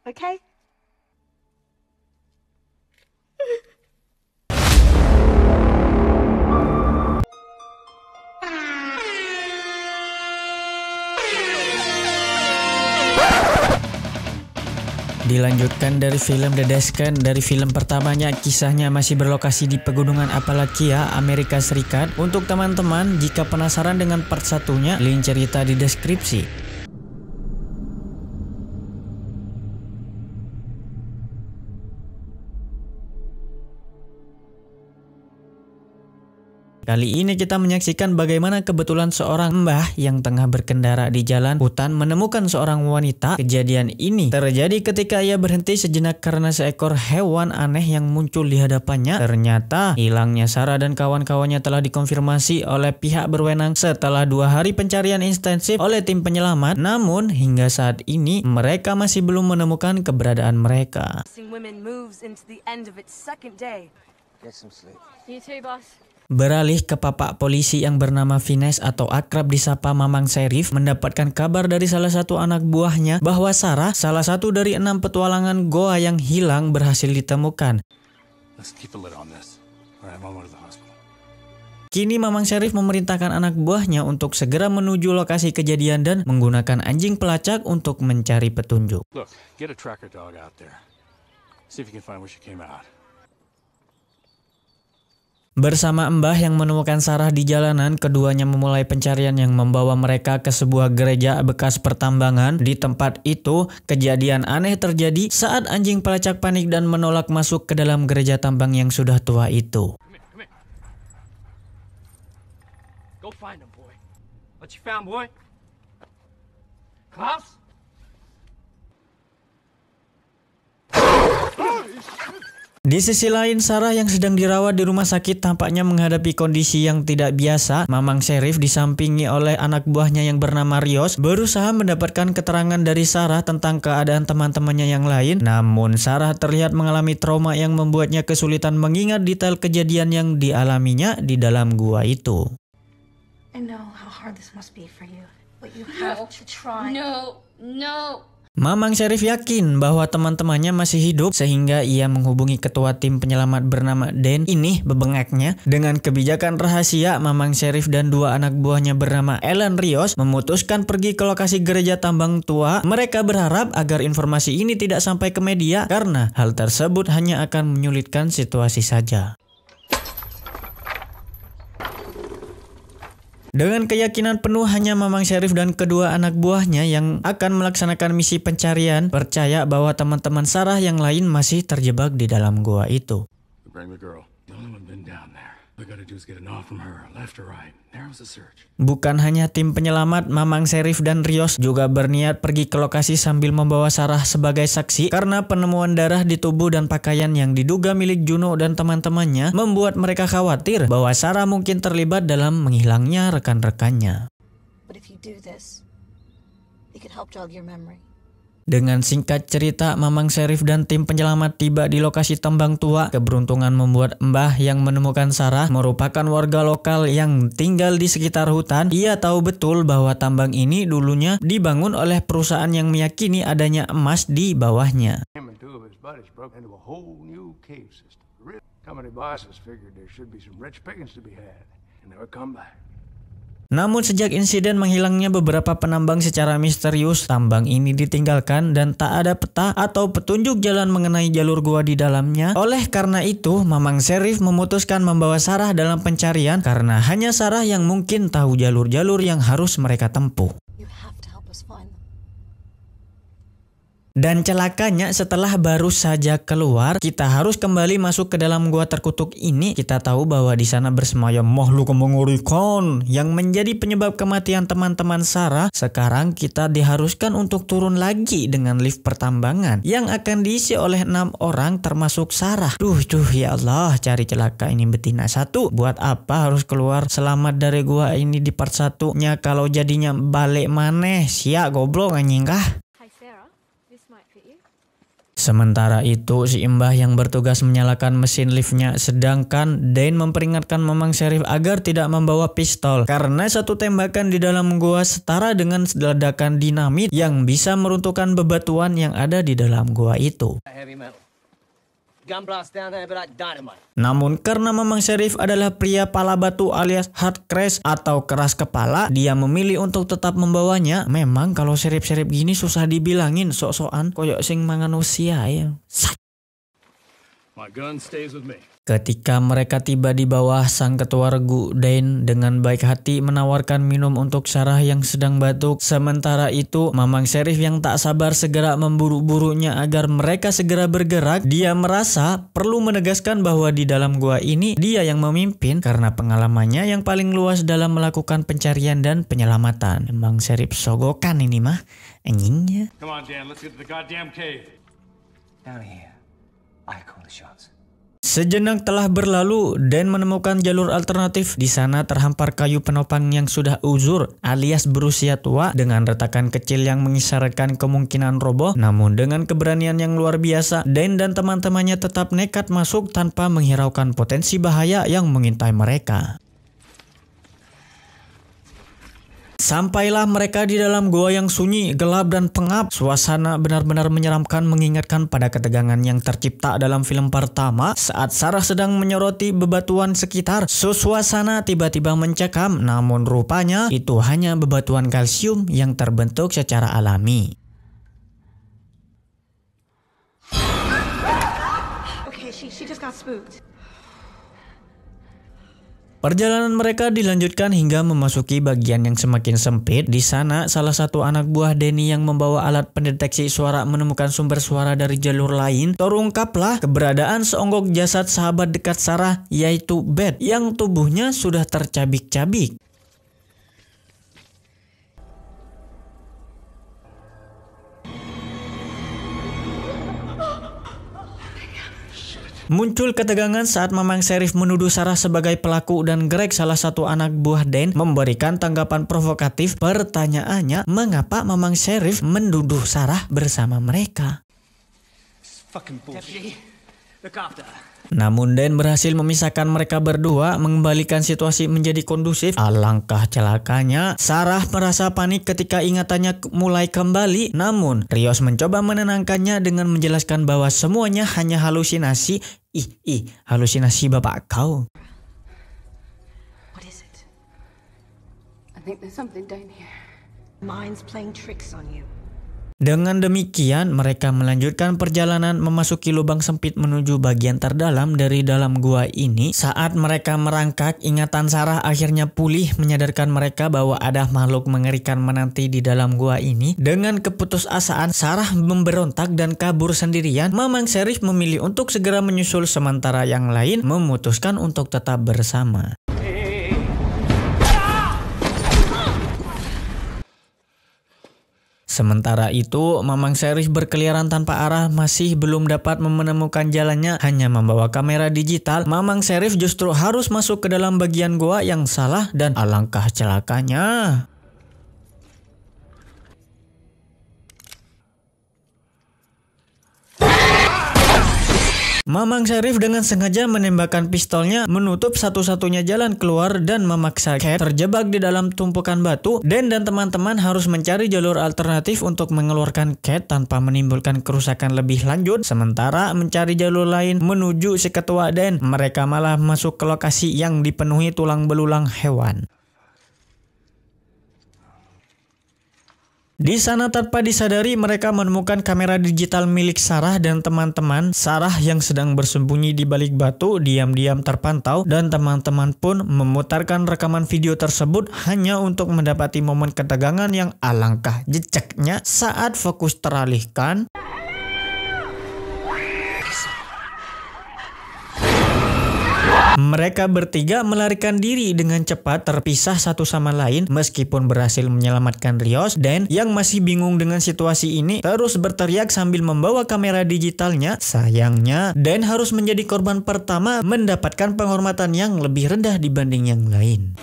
okay? Dilanjutkan dari film The Descent, dari film pertamanya, kisahnya masih berlokasi di pegunungan Appalachia, Amerika Serikat. Untuk teman-teman, jika penasaran dengan part satunya, link cerita di deskripsi. Kali ini kita menyaksikan bagaimana kebetulan seorang mbah yang tengah berkendara di jalan hutan menemukan seorang wanita. Kejadian ini terjadi ketika ia berhenti sejenak karena seekor hewan aneh yang muncul di hadapannya. Ternyata hilangnya Sarah dan kawan-kawannya telah dikonfirmasi oleh pihak berwenang setelah 2 hari pencarian intensif oleh tim penyelamat. Namun hingga saat ini mereka masih belum menemukan keberadaan mereka. Beralih ke papak polisi yang bernama Vines atau akrab disapa Mamang Sheriff mendapatkan kabar dari salah satu anak buahnya bahwa Sarah, salah satu dari 6 petualangan goa yang hilang, berhasil ditemukan. Kini Mamang Sheriff memerintahkan anak buahnya untuk segera menuju lokasi kejadian dan menggunakan anjing pelacak untuk mencari petunjuk. Bersama mbah yang menemukan Sarah di jalanan, keduanya memulai pencarian yang membawa mereka ke sebuah gereja bekas pertambangan. Di tempat itu, kejadian aneh terjadi saat anjing pelacak panik dan menolak masuk ke dalam gereja tambang yang sudah tua itu. Di sisi lain, Sarah yang sedang dirawat di rumah sakit tampaknya menghadapi kondisi yang tidak biasa. Mamang Sheriff disampingi oleh anak buahnya yang bernama Rios berusaha mendapatkan keterangan dari Sarah tentang keadaan teman-temannya yang lain. Namun Sarah terlihat mengalami trauma yang membuatnya kesulitan mengingat detail kejadian yang dialaminya di dalam gua itu. Mamang Sheriff yakin bahwa teman-temannya masih hidup sehingga ia menghubungi ketua tim penyelamat bernama Dan. Ini bebengeknya. Dengan kebijakan rahasia, Mamang Sheriff dan 2 anak buahnya bernama Ellen Rios memutuskan pergi ke lokasi gereja tambang tua. Mereka berharap agar informasi ini tidak sampai ke media karena hal tersebut hanya akan menyulitkan situasi saja. Dengan keyakinan penuh hanya Mamang Sheriff dan kedua anak buahnya yang akan melaksanakan misi pencarian, percaya bahwa teman-teman Sarah yang lain masih terjebak di dalam gua itu. Bukan hanya tim penyelamat, Mamang Sheriff dan Rios juga berniat pergi ke lokasi sambil membawa Sarah sebagai saksi karena penemuan darah di tubuh dan pakaian yang diduga milik Juno dan teman-temannya membuat mereka khawatir bahwa Sarah mungkin terlibat dalam menghilangnya rekan-rekannya. Dengan singkat cerita, Mamang Sheriff dan tim penyelamat tiba di lokasi tambang tua. Keberuntungan membuat mbah yang menemukan Sarah merupakan warga lokal yang tinggal di sekitar hutan. Ia tahu betul bahwa tambang ini dulunya dibangun oleh perusahaan yang meyakini adanya emas di bawahnya. Namun sejak insiden menghilangnya beberapa penambang secara misterius, tambang ini ditinggalkan dan tak ada peta atau petunjuk jalan mengenai jalur gua di dalamnya. Oleh karena itu, Mamang Sheriff memutuskan membawa Sarah dalam pencarian karena hanya Sarah yang mungkin tahu jalur-jalur yang harus mereka tempuh. Dan celakanya setelah baru saja keluar, kita harus kembali masuk ke dalam gua terkutuk ini. Kita tahu bahwa di sana bersemayam makhluk mengerikan yang menjadi penyebab kematian teman-teman Sarah. Sekarang kita diharuskan untuk turun lagi dengan lift pertambangan yang akan diisi oleh 6 orang termasuk Sarah. Duh ya Allah, cari celaka ini betina satu. Buat apa harus keluar selamat dari gua ini di part 1-nya kalau jadinya balik maneh? Sia goblok anjing kah? Sementara itu, si Mbah yang bertugas menyalakan mesin liftnya, sedangkan Dane memperingatkan Mamang Sheriff agar tidak membawa pistol karena satu tembakan di dalam gua setara dengan ledakan dinamit yang bisa meruntuhkan bebatuan yang ada di dalam gua itu. Namun karena Mamang Sheriff adalah pria pala batu alias hard crash atau keras kepala, dia memilih untuk tetap membawanya. Memang kalau Sheriff gini susah dibilangin sok-sokan koyok sing mangan usia ya. My gun stays with me. Ketika mereka tiba di bawah, sang ketua regu Dane dengan baik hati menawarkan minum untuk Sarah yang sedang batuk. Sementara itu, Mamang Sheriff yang tak sabar segera memburu-burunya agar mereka segera bergerak. Dia merasa perlu menegaskan bahwa di dalam gua ini dia yang memimpin karena pengalamannya yang paling luas dalam melakukan pencarian dan penyelamatan. Mamang Sheriff sogokan ini mah, anjingnya. Come on, Dan, let's get to the goddamn cave. Down here, I call the shots. Sejenak telah berlalu, Dan menemukan jalur alternatif. Di sana terhampar kayu penopang yang sudah uzur alias berusia tua dengan retakan kecil yang mengisyaratkan kemungkinan roboh. Namun dengan keberanian yang luar biasa, Dan dan teman-temannya tetap nekat masuk tanpa menghiraukan potensi bahaya yang mengintai mereka. Sampailah mereka di dalam gua yang sunyi, gelap, dan pengap. Suasana benar-benar menyeramkan, mengingatkan pada ketegangan yang tercipta dalam film pertama saat Sarah sedang menyoroti bebatuan sekitar. Suasana tiba-tiba mencekam, namun rupanya itu hanya bebatuan kalsium yang terbentuk secara alami. Okay, she just got spooked. Perjalanan mereka dilanjutkan hingga memasuki bagian yang semakin sempit. Di sana, salah satu anak buah Danny yang membawa alat pendeteksi suara menemukan sumber suara dari jalur lain. Terungkaplah keberadaan seonggok jasad sahabat dekat Sarah, yaitu Beth, yang tubuhnya sudah tercabik-cabik. Muncul ketegangan saat Mamang Sheriff menuduh Sarah sebagai pelaku dan Greg, salah satu anak buah Dan, memberikan tanggapan provokatif. Pertanyaannya, mengapa Mamang Sheriff menduduh Sarah bersama mereka? Namun Dan berhasil memisahkan mereka berdua, mengembalikan situasi menjadi kondusif. Alangkah celakanya, Sarah merasa panik ketika ingatannya mulai kembali. Namun Rios mencoba menenangkannya dengan menjelaskan bahwa semuanya hanya halusinasi. Halusinasi bapak kau. What is it? I think there's something down here. Mind's playing tricks on you. Dengan demikian, mereka melanjutkan perjalanan memasuki lubang sempit menuju bagian terdalam dari dalam gua ini. Saat mereka merangkak, ingatan Sarah akhirnya pulih, menyadarkan mereka bahwa ada makhluk mengerikan menanti di dalam gua ini. Dengan keputusasaan, Sarah memberontak dan kabur sendirian. Mamang Sheriff memilih untuk segera menyusul, sementara yang lain memutuskan untuk tetap bersama. Sementara itu, Mamang Sheriff berkeliaran tanpa arah, masih belum dapat menemukan jalannya, hanya membawa kamera digital. Mamang Sheriff justru harus masuk ke dalam bagian goa yang salah dan alangkah celakanya. Mamang Sheriff dengan sengaja menembakkan pistolnya, menutup satu-satunya jalan keluar dan memaksa Cat terjebak di dalam tumpukan batu. Dan teman-teman harus mencari jalur alternatif untuk mengeluarkan Cat tanpa menimbulkan kerusakan lebih lanjut. Sementara mencari jalur lain menuju si ketua Dan, mereka malah masuk ke lokasi yang dipenuhi tulang belulang hewan. Di sana tanpa disadari mereka menemukan kamera digital milik Sarah dan teman-teman. Sarah yang sedang bersembunyi di balik batu diam-diam terpantau dan teman-teman pun memutarkan rekaman video tersebut hanya untuk mendapati momen ketegangan yang alangkah jejeknya saat fokus teralihkan. Mereka bertiga melarikan diri dengan cepat, terpisah satu sama lain. Meskipun berhasil menyelamatkan Rios, Dan yang masih bingung dengan situasi ini terus berteriak sambil membawa kamera digitalnya. Sayangnya, Dan harus menjadi korban pertama, mendapatkan penghormatan yang lebih rendah dibanding yang lain.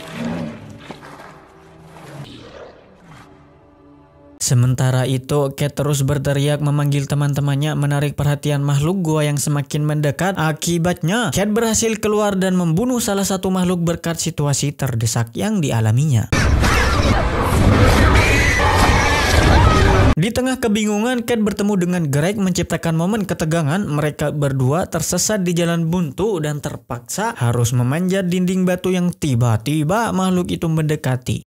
Sementara itu, Kate terus berteriak memanggil teman-temannya, menarik perhatian makhluk gua yang semakin mendekat. Akibatnya, Kate berhasil keluar dan membunuh salah satu makhluk berkat situasi terdesak yang dialaminya. Di tengah kebingungan, Kate bertemu dengan Greg menciptakan momen ketegangan. Mereka berdua tersesat di jalan buntu dan terpaksa harus memanjat dinding batu yang tiba-tiba makhluk itu mendekati.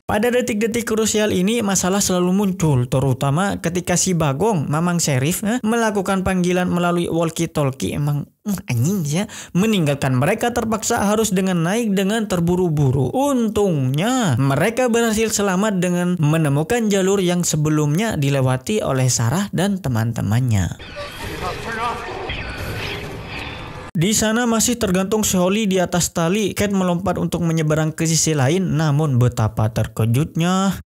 Pada detik-detik krusial ini, masalah selalu muncul, terutama ketika si Bagong, Mamang Sheriff, melakukan panggilan melalui walkie-talkie. Emang anjing ya, meninggalkan mereka terpaksa harus naik dengan terburu-buru. Untungnya, mereka berhasil selamat dengan menemukan jalur yang sebelumnya dilewati oleh Sarah dan teman-temannya. Di sana masih tergantung si Holly di atas tali. Kate melompat untuk menyeberang ke sisi lain, namun betapa terkejutnya.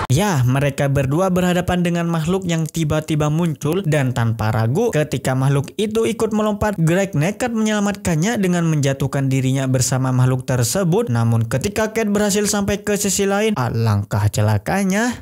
Ya, mereka berdua berhadapan dengan makhluk yang tiba-tiba muncul dan tanpa ragu ketika makhluk itu ikut melompat, Greg nekat menyelamatkannya dengan menjatuhkan dirinya bersama makhluk tersebut. Namun ketika Kate berhasil sampai ke sisi lain, alangkah celakanya.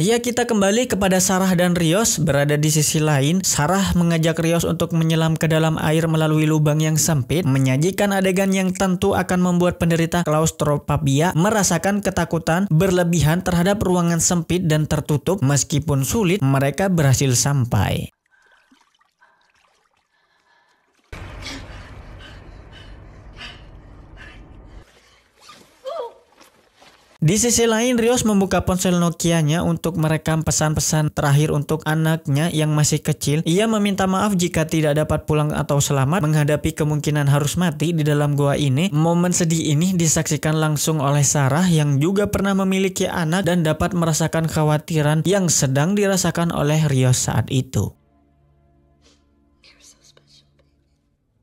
Ya, kita kembali kepada Sarah dan Rios berada di sisi lain. Sarah mengajak Rios untuk menyelam ke dalam air melalui lubang yang sempit, menyajikan adegan yang tentu akan membuat penderita klaustrofobia merasakan ketakutan berlebihan terhadap ruangan sempit dan tertutup. Meskipun sulit, mereka berhasil sampai. Di sisi lain, Rios membuka ponsel Nokia-nya untuk merekam pesan-pesan terakhir untuk anaknya yang masih kecil. Ia meminta maaf jika tidak dapat pulang atau selamat menghadapi kemungkinan harus mati di dalam gua ini. Momen sedih ini disaksikan langsung oleh Sarah yang juga pernah memiliki anak dan dapat merasakan kekhawatiran yang sedang dirasakan oleh Rios saat itu.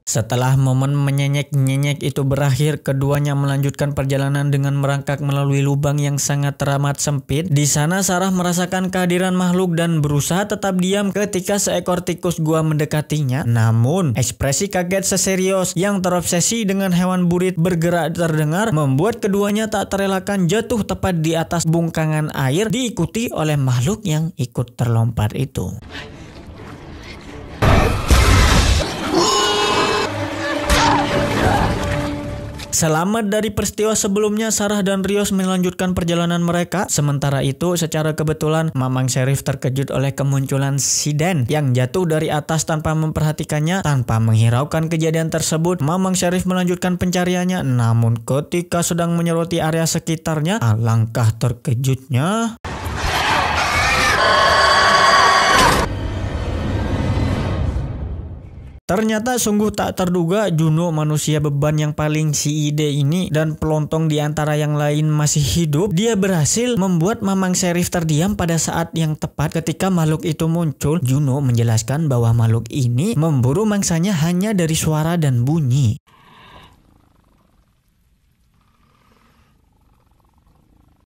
Setelah momen menyenyek-nyenyek itu berakhir, keduanya melanjutkan perjalanan dengan merangkak melalui lubang yang sangat teramat sempit. Di sana Sarah merasakan kehadiran makhluk dan berusaha tetap diam ketika seekor tikus gua mendekatinya. Namun, ekspresi kaget seserius yang terobsesi dengan hewan burit bergerak terdengar, membuat keduanya tak terelakkan jatuh tepat di atas bungkangan air, diikuti oleh makhluk yang ikut terlompat itu. Selamat dari peristiwa sebelumnya, Sarah dan Rios melanjutkan perjalanan mereka. Sementara itu, secara kebetulan, Mamang Sheriff terkejut oleh kemunculan si Dan yang jatuh dari atas tanpa memperhatikannya. Tanpa menghiraukan kejadian tersebut, Mamang Sheriff melanjutkan pencariannya. Namun ketika sedang menyoroti area sekitarnya, alangkah terkejutnya. Ternyata sungguh tak terduga, Juno, manusia beban yang paling CID ini dan pelontong di antara yang lain masih hidup. Dia berhasil membuat Mamang Sheriff terdiam pada saat yang tepat ketika makhluk itu muncul. Juno menjelaskan bahwa makhluk ini memburu mangsanya hanya dari suara dan bunyi.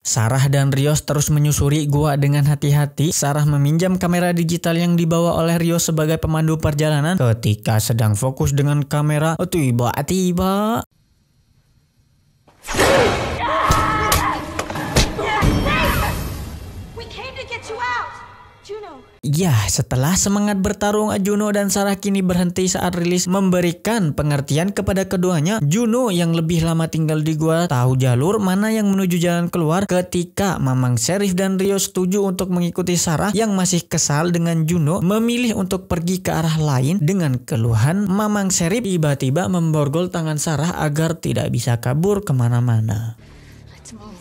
Sarah dan Rios terus menyusuri gua dengan hati-hati. Sarah meminjam kamera digital yang dibawa oleh Rios sebagai pemandu perjalanan. Ketika sedang fokus dengan kamera, tiba-tiba We came to get you out, Juno. ya, setelah semangat bertarung, Juno dan Sarah kini berhenti saat rilis memberikan pengertian kepada keduanya. Juno yang lebih lama tinggal di gua tahu jalur mana yang menuju jalan keluar. Ketika Mamang Sheriff dan Rios setuju untuk mengikuti Sarah yang masih kesal dengan Juno, memilih untuk pergi ke arah lain. Dengan keluhan, Mamang Sheriff tiba-tiba memborgol tangan Sarah agar tidak bisa kabur kemana-mana. Let's move.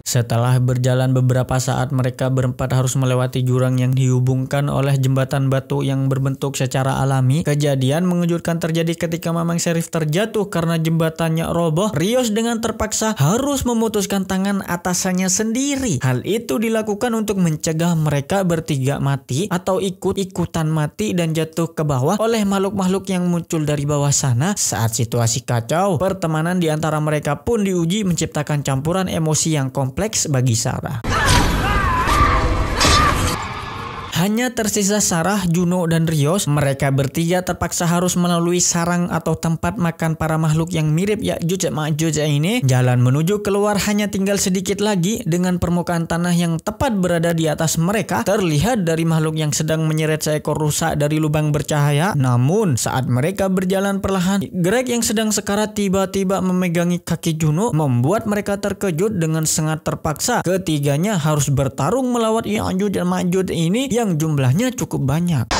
Setelah berjalan beberapa saat, mereka berempat harus melewati jurang yang dihubungkan oleh jembatan batu yang berbentuk secara alami. Kejadian mengejutkan terjadi ketika Mamang Sheriff terjatuh karena jembatannya roboh. Rios dengan terpaksa harus memutuskan tangan atasannya sendiri. Hal itu dilakukan untuk mencegah mereka bertiga mati atau ikut-ikutan mati dan jatuh ke bawah oleh makhluk-makhluk yang muncul dari bawah sana. Saat situasi kacau, pertemanan di antara mereka pun diuji menciptakan campuran emosi yang kompleks bagi Sarah. Hanya tersisa Sarah, Juno, dan Rios. Mereka bertiga terpaksa harus melalui sarang atau tempat makan para makhluk yang mirip Ya'juj Ma'juj ini. Jalan menuju keluar hanya tinggal sedikit lagi dengan permukaan tanah yang tepat berada di atas mereka. Terlihat dari makhluk yang sedang menyeret seekor rusa dari lubang bercahaya. Namun saat mereka berjalan perlahan, Greg yang sedang sekarat tiba-tiba memegangi kaki Juno, membuat mereka terkejut. Dengan sangat terpaksa ketiganya harus bertarung melawan Ya'juj dan Ma'juj ini yang jumlahnya cukup banyak.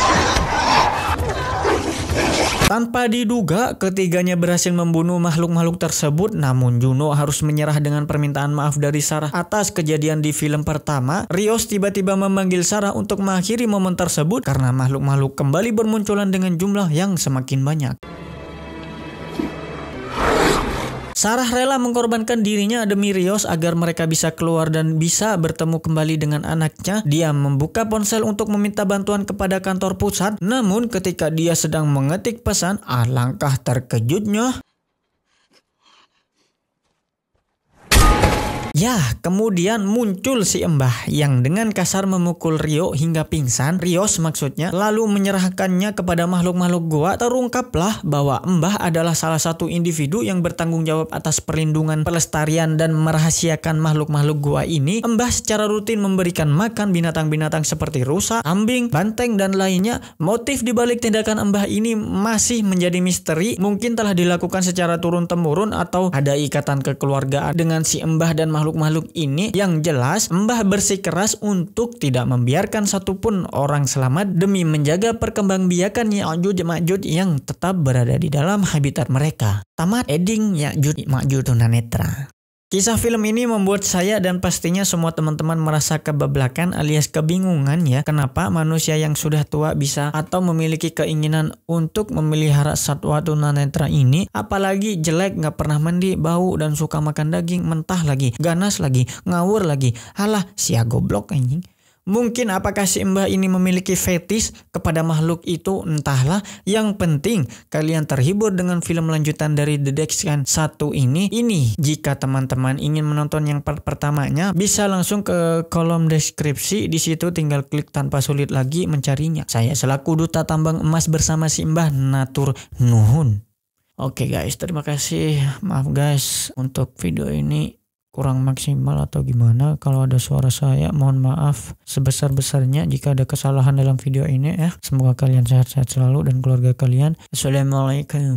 Tanpa diduga, ketiganya berhasil membunuh makhluk-makhluk tersebut. Namun Juno harus menyerah dengan permintaan maaf dari Sarah atas kejadian di film pertama. Rios tiba-tiba memanggil Sarah untuk mengakhiri momen tersebut karena makhluk-makhluk kembali bermunculan dengan jumlah yang semakin banyak. Sarah rela mengorbankan dirinya demi Rios agar mereka bisa keluar dan bisa bertemu kembali dengan anaknya. Dia membuka ponsel untuk meminta bantuan kepada kantor pusat. Namun ketika dia sedang mengetik pesan, alangkah terkejutnya. Ya, kemudian muncul si Mbah yang dengan kasar memukul Rio hingga pingsan. Rios maksudnya, lalu menyerahkannya kepada makhluk-makhluk gua. Terungkaplah bahwa Mbah adalah salah satu individu yang bertanggung jawab atas perlindungan, pelestarian, dan merahasiakan makhluk-makhluk gua ini. Mbah secara rutin memberikan makan binatang-binatang seperti rusa, kambing, banteng, dan lainnya. Motif dibalik tindakan Mbah ini masih menjadi misteri. Mungkin telah dilakukan secara turun-temurun atau ada ikatan kekeluargaan dengan si Mbah dan makhluk ini. Yang jelas Mbah bersikeras untuk tidak membiarkan satupun orang selamat demi menjaga perkembangbiakan Ya'juj Ma'juj yang tetap berada di dalam habitat mereka. Tamat ending Ya'juj Ma'juj tunanetra. Kisah film ini membuat saya dan pastinya semua teman-teman merasa kebablakan alias kebingungan ya. Kenapa manusia yang sudah tua bisa atau memiliki keinginan untuk memelihara satwa tunanetra ini. Apalagi jelek, gak pernah mandi, bau, dan suka makan daging mentah lagi, ganas lagi, ngawur lagi. Halah, sia goblok anjing. Mungkin apakah si Mbah ini memiliki fetis kepada makhluk itu, entahlah. Yang penting kalian terhibur dengan film lanjutan dari The Descent 1 ini. Jika teman-teman ingin menonton yang part pertamanya, bisa langsung ke kolom deskripsi. Di situ tinggal klik tanpa sulit lagi mencarinya. Saya selaku duta tambang emas bersama si Mbah Natur Nuhun. Oke guys, terima kasih. Maaf guys untuk video ini kurang maksimal atau gimana. Kalau ada suara saya mohon maaf sebesar-besarnya jika ada kesalahan dalam video ini ya. Semoga kalian sehat-sehat selalu dan keluarga kalian. Assalamualaikum.